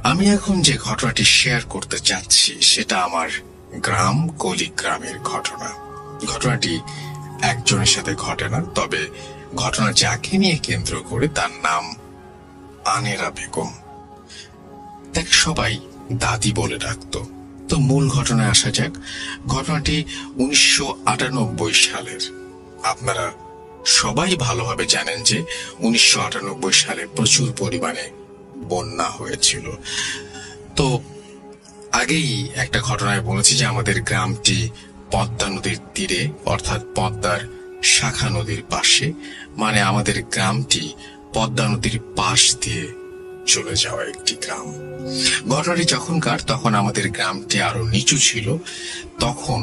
আমি এখন যে ঘটনাটি শেয়ার করতে চাচ্ছি সেটা আমার গ্রাম কলিগ্রামের ঘটনা। ঘটনাটি একজনের সাথে ঘটে না, তবে ঘটনা যাকে নিয়ে কেন্দ্র করে তার নাম আনেরা বেগম। তাকে সবাই দাদি বলে ডাকতো। তো মূল ঘটনায় আসা যাক। ঘটনাটি 1998 সালের। আপনারা সবাই ভালোভাবে জানেন যে 1998 সালে প্রচুর পরিমাণে বন্যা হয়েছিল। তো আগেই একটা ঘটনায় বলেছি যে আমাদের গ্রামটি পদ্মা নদীর তীরে, অর্থাৎ পদ্মার শাখা নদীর পাশে, মানে আমাদের গ্রামটি পদ্মা নদীর পাশ দিয়ে চলে যাওয়া একটি গ্রাম। ঘটনাটি যখনকার, তখন আমাদের গ্রামটি আরো নিচু ছিল। তখন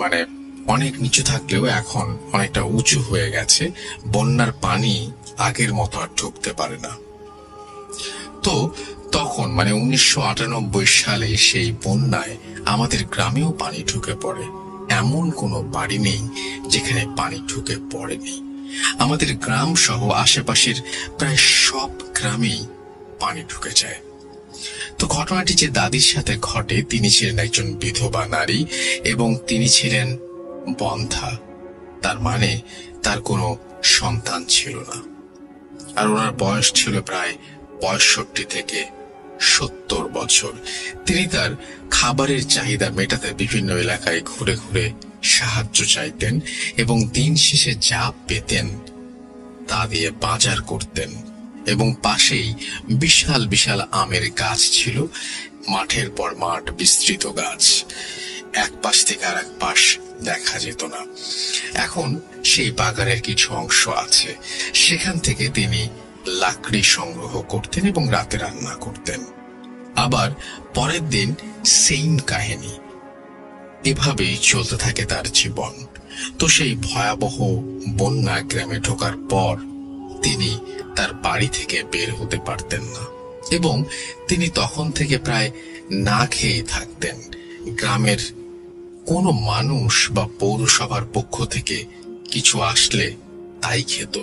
মানে অনেক নিচু থাকলেও এখন অনেকটা উঁচু হয়ে গেছে। বন্যার পানি আগের মতো আর ঢুকতে পারে না। তো তখন মানে 1998 সালে সেই বন্যায় আমাদের গ্রামেও পানি ঢুকে পড়ে। এমন কোনো বাড়ি নেই যেখানে পানি ঢুকে পড়েনি। আমাদের গ্রাম সহ আশেপাশের প্রায় সব গ্রামেই পানি ঢুকে যায়। তো ঘটনাটি যে দাদির সাথে ঘটে, তিনি ছিলেন একজন বিধবা নারী এবং তিনি ছিলেন বন্ধ্যা। তার মানে তার কোনো সন্তান ছিল না, আর ওনার বয়স ছিল প্রায় 65 থেকে 70 বছর। তিনি তার খাবারের চাহিদা মেটাতে বিভিন্ন এলাকায় ঘুরে ঘুরে সাহায্য চাইতেন এবং দিন শেষে যা পেতেন তা দিয়ে বাজার করতেন। এবং পাশেই বিশাল বিশাল আমের গাছ ছিল, মাঠের পর মাঠ বিস্তৃত গাছ, এক পাশ থেকে আর এক পাশ দেখা যেত না। এখন সেই বাগানের কিছু অংশ আছে, সেখান থেকে তিনি লাকড়ি সংগ্রহ করতেন এবং রাতে রান্না করতেন। আবার পরের দিন সেম কাহিনী। এভাবেই চলতে থাকে তার জীবন। তো সেই ভয়াবহ বন্যা গ্রামে ঢোকার পর তিনি তার বাড়ি থেকে বের হতে পারতেন না এবং তিনি তখন থেকে প্রায় না খেয়ে থাকতেন। গ্রামের কোনো মানুষ বা পৌরসভার পক্ষ থেকে কিছু আসলে তাই খেত।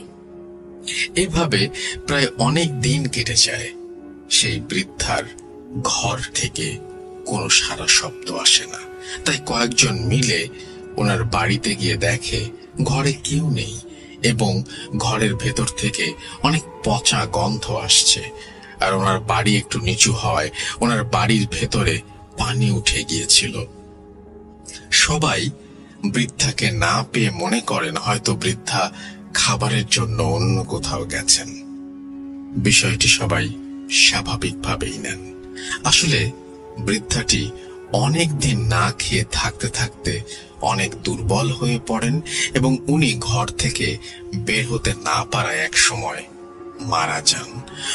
এভাবে প্রায় অনেক দিন কেটে যায়। সেই বৃদ্ধার ঘর থেকে কোনো সারা শব্দ আসে না। তাই কয়েকজন মিলে ওনার বাড়িতে গিয়ে দেখে ঘরে কেউ নেই এবং ঘরের ভেতর থেকে অনেক পচা গন্ধ আসছে। আর ওনার বাড়ি একটু নিচু হওয়ায় ওনার বাড়ির ভেতরে পানি উঠে গিয়েছিল। সবাই বৃদ্ধাকে না পেয়ে মনে করেন হয়তো বৃদ্ধা খাবারের জন্য অন্য কোথাও গেছেন। বিষয়টি সবাই স্বাভাবিকভাবেই নেন। আসলে বৃদ্ধাটি অনেক দিন না খেয়ে থাকতে থাকতে অনেক দুর্বল হয়ে পড়েন এবং উনি ঘর থেকে বের হতে না পারায় এক সময় মারা যান।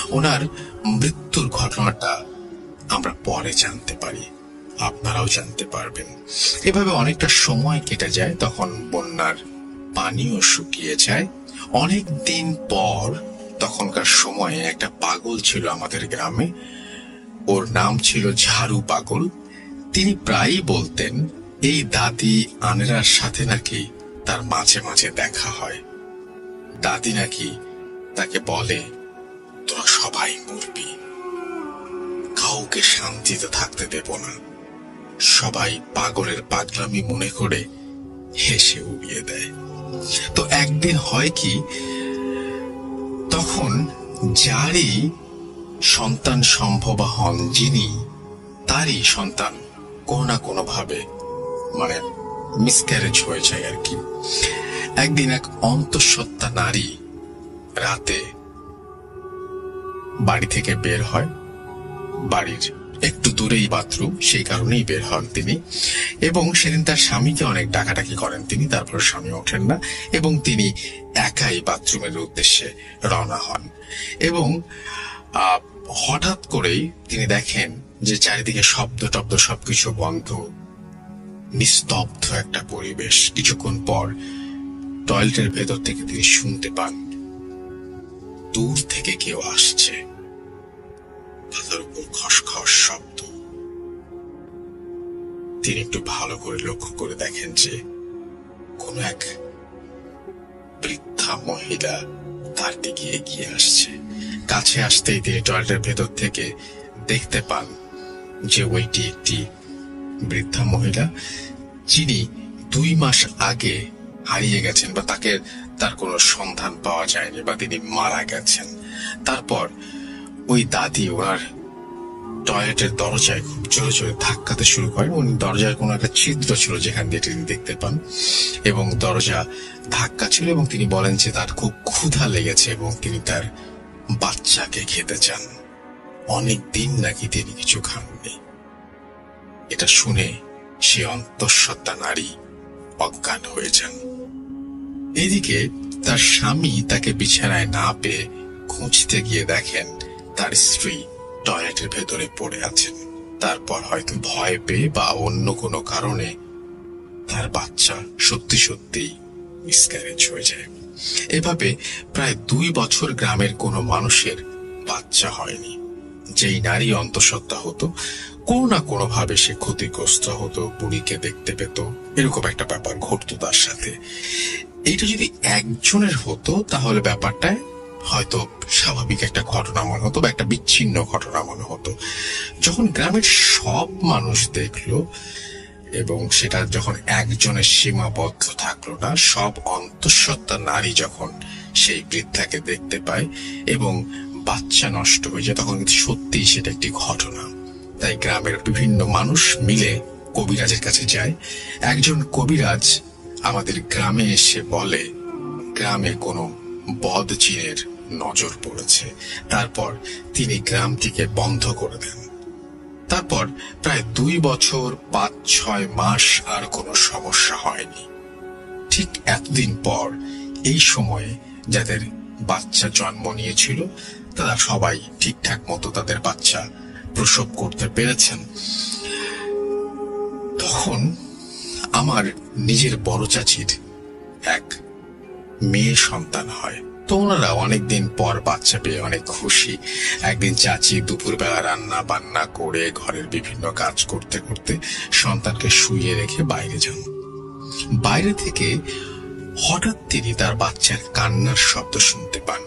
ওনার মৃত্যুর ঘটনাটা আমরা পরে জানতে পারি, আপনারাও জানতে পারবেন। এভাবে অনেকটা সময় কেটে যায়। তখন বন্যার পানিও শুকিয়ে যায়। অনেক দিন পর তখনকার সময়ে একটা পাগল ছিল আমাদের গ্রামে। ওর নাম ছিল ঝাড়ু পাগল। তিনি প্রায়ই বলতেন এই দাদি আনেরার সাথে নাকি তার মাঝে মাঝে দেখা হয়। দাদি নাকি তাকে বলে, তোরা সবাই মরবি, কাউকে শান্তিতে থাকতে দেব না। সবাই পাগলের পাগলামি মনে করে হেসে উড়িয়ে দেয়। তো একদিন হয় কি, তখন যারই সন্তান সম্ভবা হন, যিনি তারই সন্তান কোনো না কোনো ভাবে মানে মিসক্যারেজ হয়ে যায় আর কি। একদিন এক অন্তঃসত্ত্বা নারী রাতে বাড়ি থেকে বের হয়। বাড়ির একটু দূরেই বাথরুম, সেই কারণেই বের হন তিনি। এবং সেদিন তার স্বামীকে অনেক ডাকাডাকি করেন তিনি, তারপর স্বামী ওঠেন না এবং তিনি একাই বাথরুমের উদ্দেশ্যে রওনা হন। এবং হঠাৎ করেই তিনি দেখেন যে চারিদিকে শব্দ টব্দ সবকিছু বন্ধ, নিস্তব্ধ একটা পরিবেশ। কিছুক্ষণ পর টয়লেটের ভেতর থেকে তিনি শুনতে পান দূর থেকে কেউ আসছে, তাদের উপর খসখস শব্দ। তিনি একটু ভালো করে লক্ষ্য করে দেখেন যে কোন এক বৃদ্ধা মহিলা তার দিকে এগিয়ে আসছে। কাছে আসতেই তিনি টয়লেটের ভেতর থেকে দেখতে পান যে ওইটি একটি বৃদ্ধা মহিলা, যিনি 2 মাস আগে হারিয়ে গেছেন বা তার কোনো সন্ধান পাওয়া যায়নি বা তিনি মারা গেছেন। তারপর ওই দাদি ওনার টয়লেটের দরজায় খুব জোরে জোরে ধাক্কাতে শুরু করেন। উনি দরজায় কোনো একটা ছিদ্র ছিল যেখান দিয়ে তিনি দেখতে পান, এবং দরজা ধাক্কা ছিল, এবং তিনি বলেন যে তার খুব ক্ষুধা লেগেছে এবং তিনি তার বাচ্চাকে খেতে চান। অনেক দিন নাকি তিনি কিছু খাননি। এটা শুনে সে অন্তঃসত্ত্বা নারী অজ্ঞান হয়ে যান। এদিকে তার স্বামী তাকে বিছানায় না পেয়ে খুঁজতে গিয়ে দেখেন তার স্ত্রী টয়লেটের ভেতরে পড়ে আছেন। তারপর হয়তো ভয় পেয়ে বা অন্য কোনো কারণে তার বাচ্চা সত্যি সত্যি মিসক্যারেজ হয়ে যায়। এভাবে প্রায় 2 বছর গ্রামের কোনো মানুষের বাচ্চা হয়নি। যেই নারী অন্তঃসত্ত্বা হতো, কোনো না কোনো ভাবে সে ক্ষতিগ্রস্ত হতো, বুড়িকে দেখতে পেত, এরকম একটা ব্যাপার ঘটতো তার সাথে। এটা যদি একজনের হতো তাহলে ব্যাপারটায় হয়তো স্বাভাবিক একটা ঘটনা মনে হতো বা একটা বিচ্ছিন্ন ঘটনা মনে হতো। যখন গ্রামের সব মানুষ দেখলো এবং সেটা যখন একজনের সীমাবদ্ধ থাকলো না, সব অন্তঃসত্ত্বা নারী যখন সেই বৃদ্ধাকে দেখতে পায় এবং বাচ্চা নষ্ট হয়ে যায়, তখন কিন্তু সত্যিই সেটা একটি ঘটনা। তাই গ্রামের বিভিন্ন মানুষ মিলে কবিরাজের কাছে যায়। একজন কবিরাজ আমাদের গ্রামে এসে বলে গ্রামে কোনো বদজিনের নজর পড়েছে। তারপর তিনি গ্রামটিকে বন্ধ করে দেন। তারপর প্রায় 2 বছর 5-6 মাস আর কোনো সমস্যা হয়নি। ঠিক এতদিন পর এই সময়ে যাদের বাচ্চা জন্ম নিয়েছিল তারা সবাই ঠিকঠাক মতো তাদের বাচ্চা প্রসব করতে পেরেছেন। তখন আমার নিজের বড় চাচির এক মেয়ে সন্তান হয়। তো ওনারা অনেকদিন পর বাচ্চা পেয়ে অনেক খুশি। একদিন চাচি দুপুরবেলা রান্না বান্না করে ঘরের বিভিন্ন কাজ করতে করতে সন্তানকে শুইয়ে রেখে বাইরে যান। বাইরে থেকে হঠাৎ তিনি তার বাচ্চার কান্নার শব্দ শুনতে পান।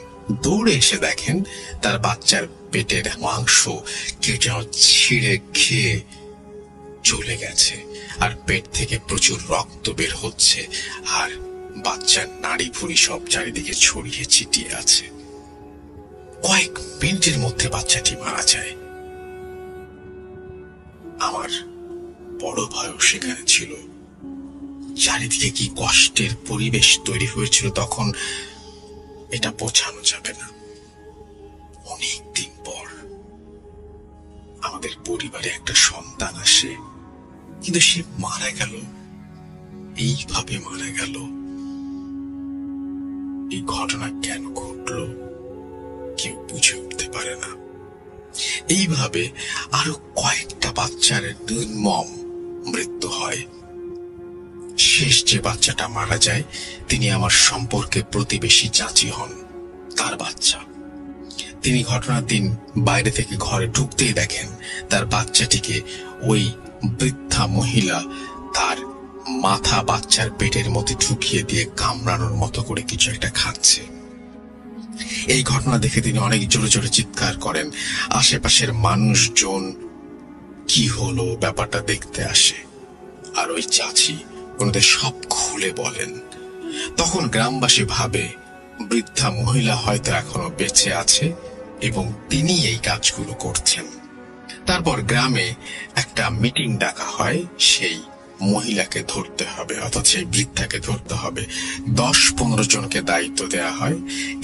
দৌড়ে এসে দেখেন তার বাচ্চার পেটের মাংস কেউ যেন ছিঁড়ে খেয়ে চলে গেছে, আর পেট থেকে প্রচুর রক্ত বের হচ্ছে, আর বাচ্চার নাড়ি ভুঁড়ি সব চারিদিকে ছড়িয়ে ছিটিয়ে আছে। কয়েক মিনিটের মধ্যে বাচ্চাটি মারা যায়। আমার বড় ভাইও সেখানে ছিল। চারিদিকে কি কষ্টের পরিবেশ তৈরি হয়েছিল তখন এটা বোঝানো যাবে না। অনেকদিন পর আমাদের পরিবারে একটা সন্তান আসে, কিন্তু সে মারা গেল। এইভাবে মারা গেল। এই ঘটনা কেন ঘটলো কেউ বুঝে উঠতে পারে না। এইভাবে আরো কয়েকটা বাচ্চার নির্মম মৃত্যু হয়। শেষ যে বাচ্চাটা মারা যায় তিনি আমার সম্পর্কে প্রতিবেশী চাচি হন, তার বাচ্চা। তিনি ঘটনার দিন বাইরে থেকে ঘরে ঢুকতেই দেখেন তার বাচ্চাটিকে ওই বৃদ্ধা মহিলা তার মাথা বাচ্চার পেটের মধ্যে ঢুকিয়ে দিয়ে কামড়ানোর মতো করে কিছু একটা খাচ্ছে। এই ঘটনা দেখে তিনি অনেক জোরে জোরে চিৎকার করেন। আশেপাশের মানুষজন কি হলো ব্যাপারটা দেখতে আসে, আর ওই চাচি ওনাদের সব খুলে বলেন। তখন গ্রামবাসী ভাবে বৃদ্ধা মহিলা হয়তো এখনো বেঁচে আছে এবং তিনি এই কাজগুলো করছেন। তারপর গ্রামে একটা মিটিং ডাকা হয়। সেই মহিলাকে ধরতে হবে, অর্থাৎ সেই বৃদ্ধাকে ধরতে হবে। 10-15 জনকে দায়িত্ব দেওয়া হয়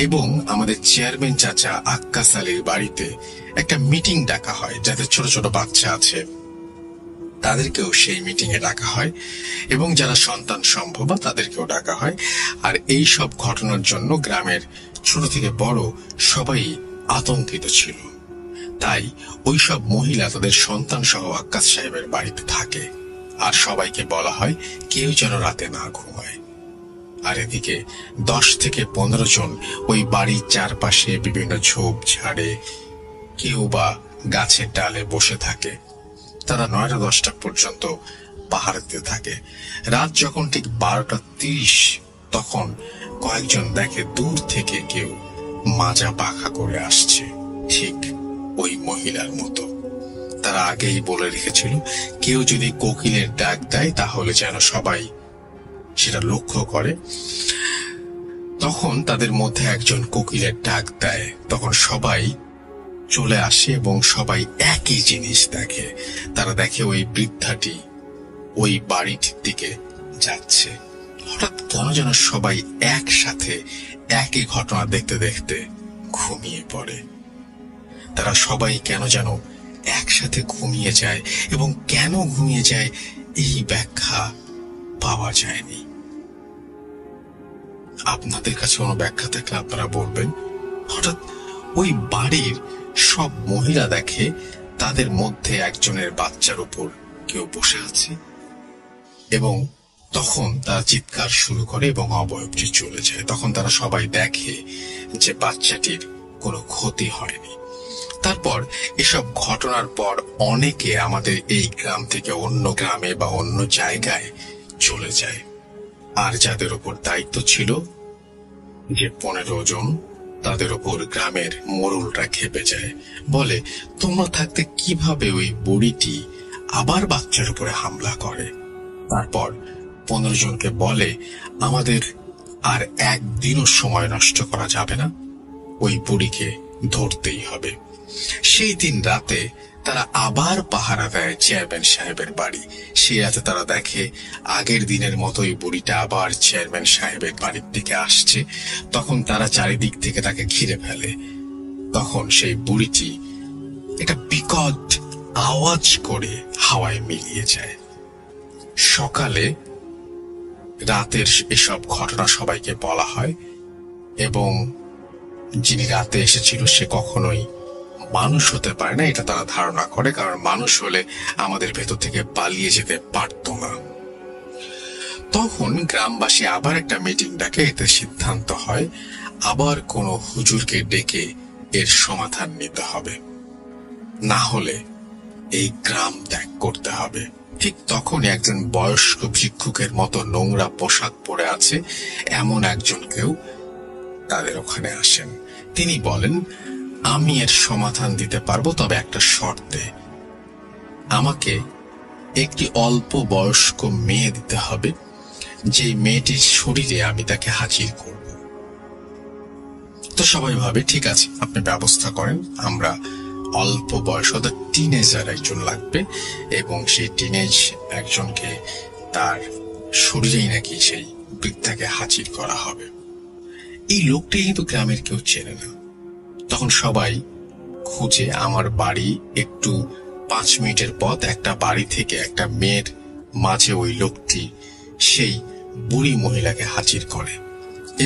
এবং আমাদের চেয়ারম্যান চাচা আক্কাস আলীর বাড়িতে একটা মিটিং ডাকা হয়। যাদের ছোট ছোট বাচ্চা আছে তাদেরকেও সেই মিটিং এ ডাকা হয় এবং যারা সন্তান সম্ভবা তাদেরকেও ডাকা হয়। আর এই সব ঘটনার জন্য গ্রামের ছোট থেকে বড় সবাই আতঙ্কিত ছিল। তাই ওই সব মহিলা তাদের সন্তান সহ আক্কাস সাহেবের বাড়িতে থাকে, আর সবাইকে বলা হয় কেউ যেন রাতে না ঘুমায়। আর এদিকে 10 থেকে 15 জন ওই বাড়ির চারপাশে বিভিন্ন ঝোপ ঝাড়ে কেউ বা গাছের ডালে বসে থাকে। তারা 9টা-10টা পর্যন্ত পাহারা দিতে থাকে। রাত যখন ঠিক 12টা 30 তখন কয়েকজন দেখে দূর থেকে কেউ মাজা পাখা করে আসছে, ঠিক ওই মহিলার মতো। তারা আগেই বলে রেখেছিল কেউ যদি কোকিলের ডাক দেয় তাহলে যেন সবাই সেটা লক্ষ্য করে। তখন তাদের মধ্যে একজন কোকিলের ডাক দেয়, তখন সবাই চলে আসে এবং সবাই একই জিনিস দেখে। তারা দেখে ওই বৃদ্ধাটি ওই বাড়িটির দিকে যাচ্ছে। হঠাৎ কেন যেন সবাই একসাথে একই ঘটনা দেখতে দেখতে ঘুমিয়ে পড়ে। তারা সবাই কেন যেন একসাথে ঘুমিয়ে যায় এবং কেন ঘুমিয়ে যায় এই ব্যাখ্যা পাওয়া যায়নি। আপনাদের কাছে কোনো ব্যাখ্যা থাকলে আপনারা বলবেন। হঠাৎ ওই বাড়ির সব মহিলা দেখে তাদের মধ্যে একজনের বাচ্চার উপর কেউ বসে আছে এবং তখন তারা চিৎকার শুরু করে এবং অবয়বটি চলে যায়। তখন তারা সবাই দেখে যে বাচ্চাটির কোনো ক্ষতি হয়নি। তারপর এসব ঘটনার পর অনেকে আমাদের এই গ্রাম থেকে অন্য গ্রামে বা অন্য জায়গায় চলে যায়। আর যাদের উপর দায়িত্ব ছিল যে 15 জন, তাদের উপর গ্রামের মোড়লরা খেপে যায়, বলে তোমরা থাকতে কিভাবে ওই বুড়িটি আবার বাচ্চার উপরে হামলা করে। তারপর 15 জনকে বলে আমাদের আর একদিনও সময় নষ্ট করা যাবে না, ওই বুড়িকে ধরতেই হবে। সেই দিন রাতে তারা আবার পাহারা দেয় চেয়ারম্যান সাহেবের বাড়ি। সেই রাতে তারা দেখে আগের দিনের মতোই বুড়িটা আবার চেয়ারম্যান সাহেবের বাড়ির দিকে আসছে। তখন তারা চারিদিক থেকে তাকে ঘিরে ফেলে। তখন সেই বুড়িটি একটা বিকট আওয়াজ করে হাওয়ায় মিলিয়ে যায়। সকালে রাতের এসব ঘটনা সবাইকে বলা হয় এবং যিনি রাতে এসেছিল সে কখনোই মানুষ হতে পারে না, এটা তারা ধারণা করে, কারণ মানুষ হলে আমাদের ভেতর থেকে পালিয়ে যেতে পারত না। তখন গ্রামবাসী আবার একটা মিটিং ডাকে। এতে সিদ্ধান্ত হয় আবার কোনো হুজুরকে ডেকে এর সমাধান নিতে হবে, না হলে এই গ্রাম ত্যাগ করতে হবে। ঠিক তখনই একজন বয়স্ক ভিক্ষুকের মতো নোংরা পোশাক পরে আছে এমন একজন কেউ তাদের ওখানে আসেন। তিনি বলেন আমি এর সমাধান দিতে পারবো, তবে একটা শর্তে। আমাকে একটি অল্প বয়স্ক মেয়ে দিতে হবে, যে মেয়েটির শরীরে আমি তাকে হাজির করব। তো সবাই ভাবে ঠিক আছে, আপনি ব্যবস্থা করেন, আমরা অল্প বয়স অর্থাৎ টিনেজার একজন লাগবে এবং সেই টিনেজ একজনকে তার শরীরেই নাকি সেই বৃদ্ধাকে হাজির করা হবে। এই লোকটি কিন্তু গ্রামের কেউ চেনে না। তখন সবাই খুঁজে আমার বাড়ি একটু 5 মিনিটের পথ, একটা বাড়ি থেকে একটা মেয়ের মাঝে ওই লোকটি সেই বুড়ি মহিলাকে হাজির করে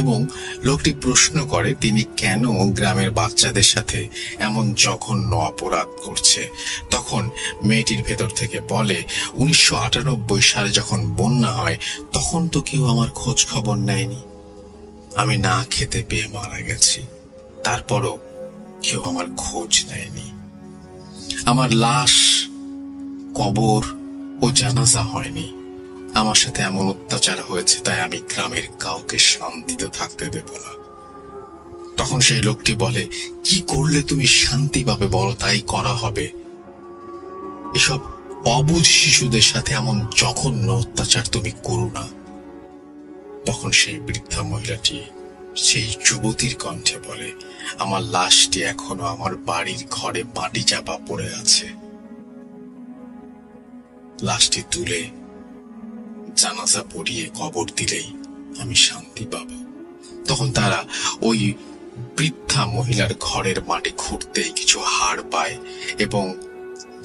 এবং লোকটি প্রশ্ন করে তিনি কেন গ্রামের বাচ্চাদের সাথে এমন জঘন্য অপরাধ করছে। তখন মেয়েটির ভেতর থেকে বলে 1998 সালে যখন বন্যা হয় তখন তো কেউ আমার খোঁজ খবর নেয়নি, আমি না খেতে পেয়ে মারা গেছি, তারপরও কেউ আমার খোঁজ নেয়নি। আমার লাশ কবর ও জানাজা হয়নি, আমার সাথে এমন অত্যাচার হয়েছে, তাই আমি গ্রামের কাউকে শান্তিতে থাকতে দেব না। তখন সেই লোকটি বলে কি করলে তুমি শান্তি পাবে বলো, তাই করা হবে। এসব অবুঝ শিশুদের সাথে এমন জঘন্য অত্যাচার তুমি করো না। তখন সেই বৃদ্ধা মহিলাটি সেই যুবতীর কণ্ঠে বলে আমার লাশটি এখনো আমার বাড়ির ঘরে মাটি চাপা পড়ে আছে, লাশটি তুলে জানাজা পড়িয়ে কবর দিলেই আমি শান্তি পাব। তখন তারা ওই বৃদ্ধা মহিলার ঘরের মাটি খুঁড়তেই কিছু হাড় পায় এবং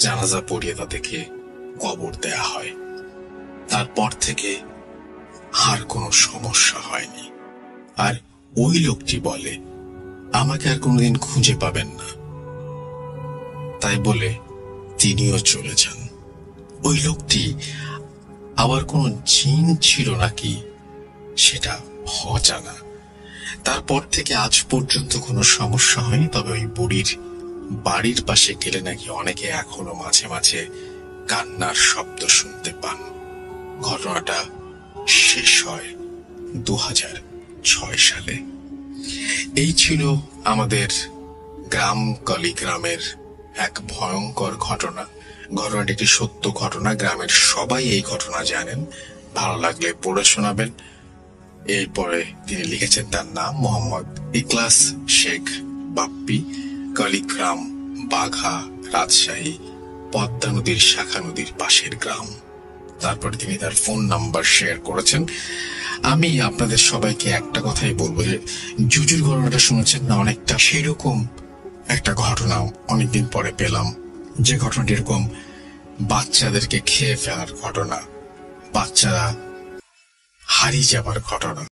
জানাজা পড়িয়ে তাদেরকে কবর দেয়া হয়। তারপর থেকে আর কোনো সমস্যা হয়নি। আর ওই লোকটি বলে আমাকে আর কোনোদিন খুঁজে পাবেন না, তাই বলে তিনিও চলে যান। ওই লোকটি আবার কোনো জিন ছিল নাকি সেটা অজানা। তারপর থেকে আজ পর্যন্ত কোনো সমস্যা হয়নি, তবে ওই বুড়ির বাড়ির পাশে গেলে নাকি অনেকে এখনো মাঝে মাঝে কান্নার শব্দ শুনতে পান। ঘটনাটা শেষ হয় 2006 সালে। এই ছিল আমাদের গ্রাম কলিগ্রামের এক ভয়ঙ্কর ঘটনা। ঘটনাটি একটি সত্য ঘটনা, গ্রামের সবাই এই ঘটনা জানেন। ভালো লাগলে পড়ে শোনাবেন। এরপরে তিনি লিখেছেন, তার নাম মোহাম্মদ ইখলাস শেখ বাপ্পি, কালীগ্রাম, বাঘা, রাজশাহী, পদ্মা নদীর শাখা নদীর পাশের গ্রাম। তারপরে তিনি তার ফোন নাম্বার শেয়ার করেছেন। আমি আপনাদের সবাইকে একটা কথাই বলবো যে জুজুর ঘটনাটা শুনেছেন না, অনেকটা সেরকম একটা ঘটনা অনেকদিন পরে পেলাম, যে ঘটনাটি এরকম বাচ্চাদেরকে খেয়ে ফেলার ঘটনা, বাচ্চারা হারিয়ে যাবার ঘটনা।